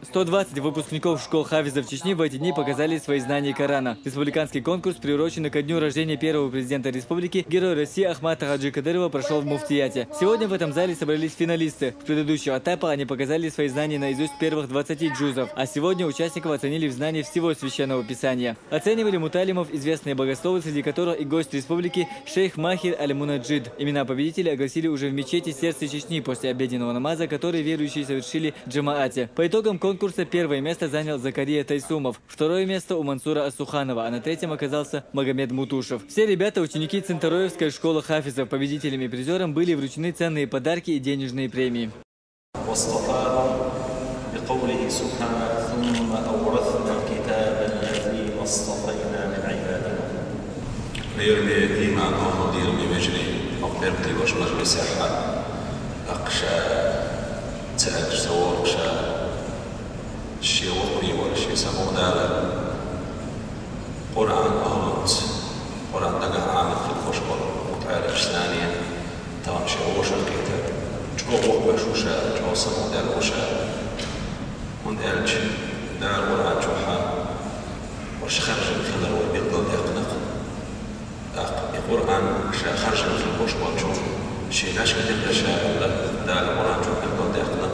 120 выпускников школ хафизов Чечни в эти дни показали свои знания Корана. Республиканский конкурс, приуроченный ко дню рождения первого президента республики, Героя России Ахмата Хаджи Кадырова, прошел в Муфтияте. Сегодня в этом зале собрались финалисты. В предыдущего этапа они показали свои знания наизусть первых 20 джузов, а сегодня участников оценили в знании всего священного писания. Оценивали муталимов известные богословы, среди которых и гость республики шейх Махир Аль-Мунаджид. Имена победителей огласили уже в мечети сердца Чечни после обеденного намаза, который верующие совершили в джамаате. По итогам конкурса первое место занял Закария Тайсумов, второе место у Мансура Асуханова, а на третьем оказался Магомед Мутушев. Все ребята ученики Центароевской школы хафизов. Победителям и призерам были вручены ценные подарки и денежные премии. قرآن أهمت قرآن دقة عامل في الخشبة وتعالج ثانيا تمشي وش الكتاب جو وش وشا جو صمود الوشا وندلج دار قرآن جوحا وش خرج من خلال وبيقدر يقنق القرآن خرج من الخشبة جو شيء لاش كتب شاء الله دار قرآن جو بيقدر يقنق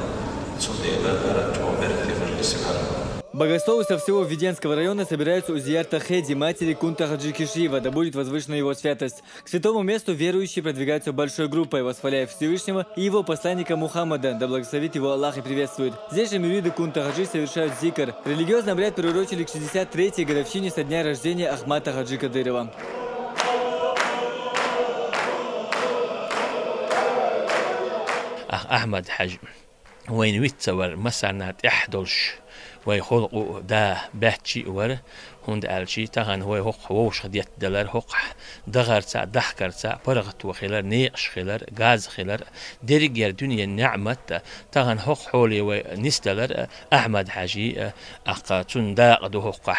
صدق لا جو بركة في السماء. Богословы со всего Введенского района собираются у Зиярта Хеди, матери Кунта Хаджи Кишиева, да будет возвышена его святость. К святому месту верующие продвигаются большой группой, восхваляя Всевышнего и его посланника Мухаммада, да благословит его Аллах и приветствует. Здесь же мюриды Кунта Хаджи совершают зикр. Религиозный обряд приурочили к 63-й годовщине со дня рождения Ахмата Хаджи Кадырова. Ахмад Хаджи وين ويتصور مسارنات إحدلش ويخلقوا دا باتشي ور هند ألشي تهان هو هق ووش خديت دلار هق دغرتا دحكرتا برغت وخلر نيقش خلر غاز خلر درجة الدنيا نعمة تهان هق حولي ونستلر أحمد حاجي أقا تنداق دو هق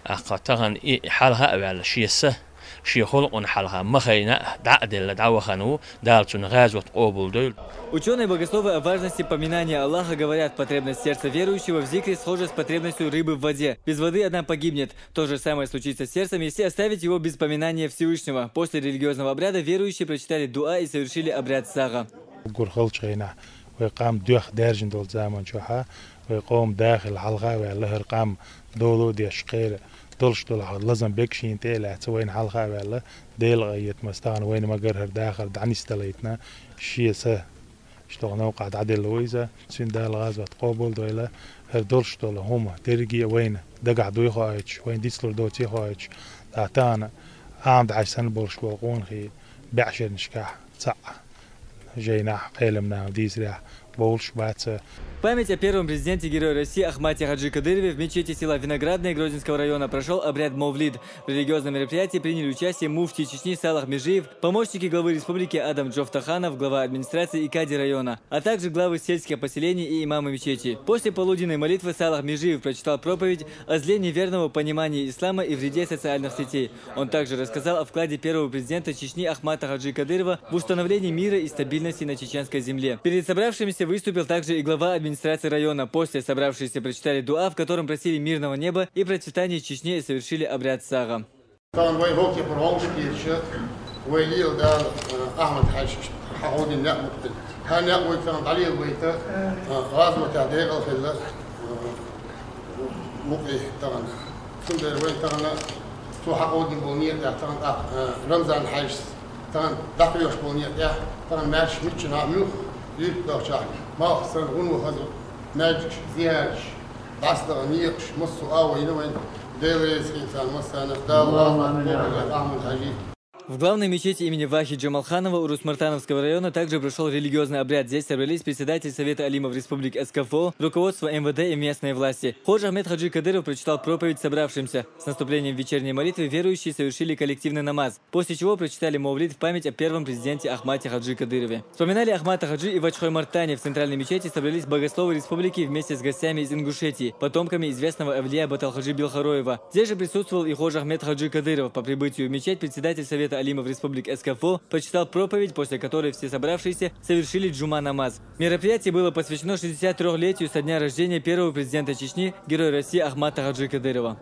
أقا تهان حالها على شيسة شي خلق حالها مخينا دعدل دعوخانو دالتون غازوت قبول دول. Ученые-богословы о важности поминания Аллаха говорят, потребность сердца верующего в зикре схожа с потребностью рыбы в воде. Без воды она погибнет. То же самое случится с сердцем, если оставить его без поминания Всевышнего. После религиозного обряда верующие прочитали дуа и совершили обряд сага. ويقام دوخ دارجن دول زمان شوها ويقوم داخل حلقة ولا هرقام دولو دي شقير دولش دول لازم بكشين تيلا تسوين حلقة ولا ديل غيت مستان وين ما جرهر داخل دعني استليتنا شيء سه اشتغلنا وقعد عدل لويزا سين دال غازة قابل دويلا هر دولش دول هما ترجي وين دقع دوي خايش وين ديسلر دوتي خايش تعتانا عند عشان بورش والقون خي بعشر نشكاح صح جينا قيلمنا ديزريح بولش باتس. Память о первом президенте Героя России Ахмате Хаджи Кадырове в мечети села Виноградное Грозинского района прошел обряд Мовлид. В религиозном мероприятии приняли участие муфти Чечни Салах Межиев, помощники главы республики Адам Джофтаханов, глава администрации и кади района, а также главы сельских поселений и имамы мечети. После полуденной молитвы Салах Межиев прочитал проповедь о зле неверного понимания ислама и вреде социальных сетей. Он также рассказал о вкладе первого президента Чечни Ахмата Хаджи Кадырова в установление мира и стабильности на чеченской земле. Перед собравшимися выступил также и глава администрации района. После собравшиеся прочитали дуа, в котором просили мирного неба и процветания Чечни и совершили обряд сага. ناجش زياج عصر نيقش مصو آوي نوين ديريز إنسان مصانا دالله أحمد حجي. В главной мечети имени Вахи Джамалханова Урус-Мартановского района также прошел религиозный обряд. Здесь собрались председатель Совета алимов Республики СКФО, руководство МВД и местные власти. Ходжа Ахмед Хаджи Кадыров прочитал проповедь собравшимся. С наступлением вечерней молитвы верующие совершили коллективный намаз, после чего прочитали мавлид в память о первом президенте Ахмате Хаджи Кадырове. Вспоминали Ахмата Хаджи и в Ачхой-Мартане. В центральной мечети собрались богословы республики вместе с гостями из Ингушетии, потомками известного Авлия Баталхаджи Билхароева. Здесь же присутствовал и Ходжа Ахмед Хаджи Кадыров. По прибытию в мечеть председатель Совета Алимов Республики СКФО прочитал проповедь, после которой все собравшиеся совершили джума намаз. Мероприятие было посвящено 63-летию со дня рождения первого президента Чечни, героя России Ахмата Хаджи Кадырова.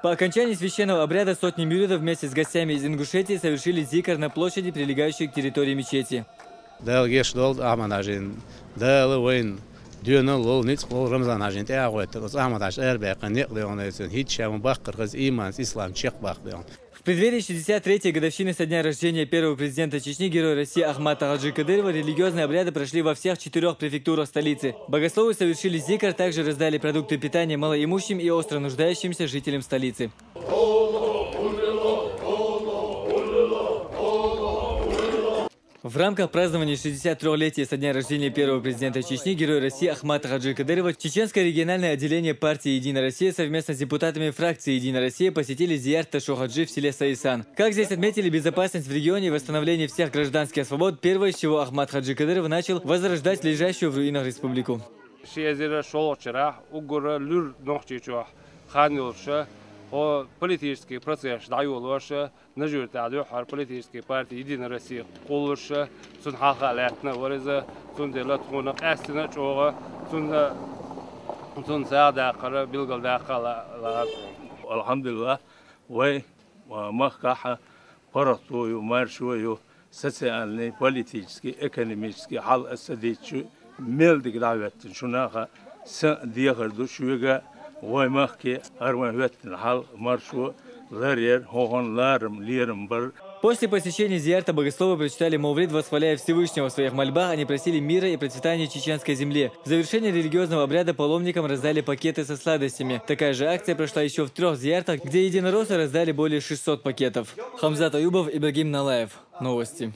По окончании священного обряда сотни мюридов вместе с гостями из Ингушетии совершили зикр на площади, прилегающей к территории мечети. В преддверии 63-й годовщины со дня рождения первого президента Чечни, героя России Ахмата Хаджи Кадырова, религиозные обряды прошли во всех 4 префектурах столицы. Богословы совершили зикр, также раздали продукты питания малоимущим и остро нуждающимся жителям столицы. В рамках празднования 63-летия со дня рождения первого президента Чечни, героя России Ахмата Хаджи Кадырова, Чеченское региональное отделение партии «Единая Россия» совместно с депутатами фракции «Единая Россия» посетили зиярат Ташохаджи в селе Саисан. Как здесь отметили, безопасность в регионе и восстановление всех гражданских свобод, первое, с чего Ахмат Хаджи Кадыров начал возрождать лежащую в руинах республику. о политический процесс дайолоша нажур тадо хар политический партии Единая Россия колоша сун хахалатна вариза сун делат хона астина чога сун сада кара билгал дахала алхамдулилlah вай махкаха паратою маршою социальный политический экономический хал асадичу мелдик даветтин шунаха с диагерду шуга وای مخکی هرون وقت حال маршу ларер هون ларм лирм бар. После посещения зиярта богословы прочитали мавлид, восхваляя Всевышнего в своих мольбах, они просили мира и процветания чеченской земле. В завершение религиозного обряда паломникам раздали пакеты со сладостями. Такая же акция прошла еще в 3 зияртах, где единороссы раздали более 600 пакетов. Хамзат Аюбов, Ибрагим Налаев. Новости.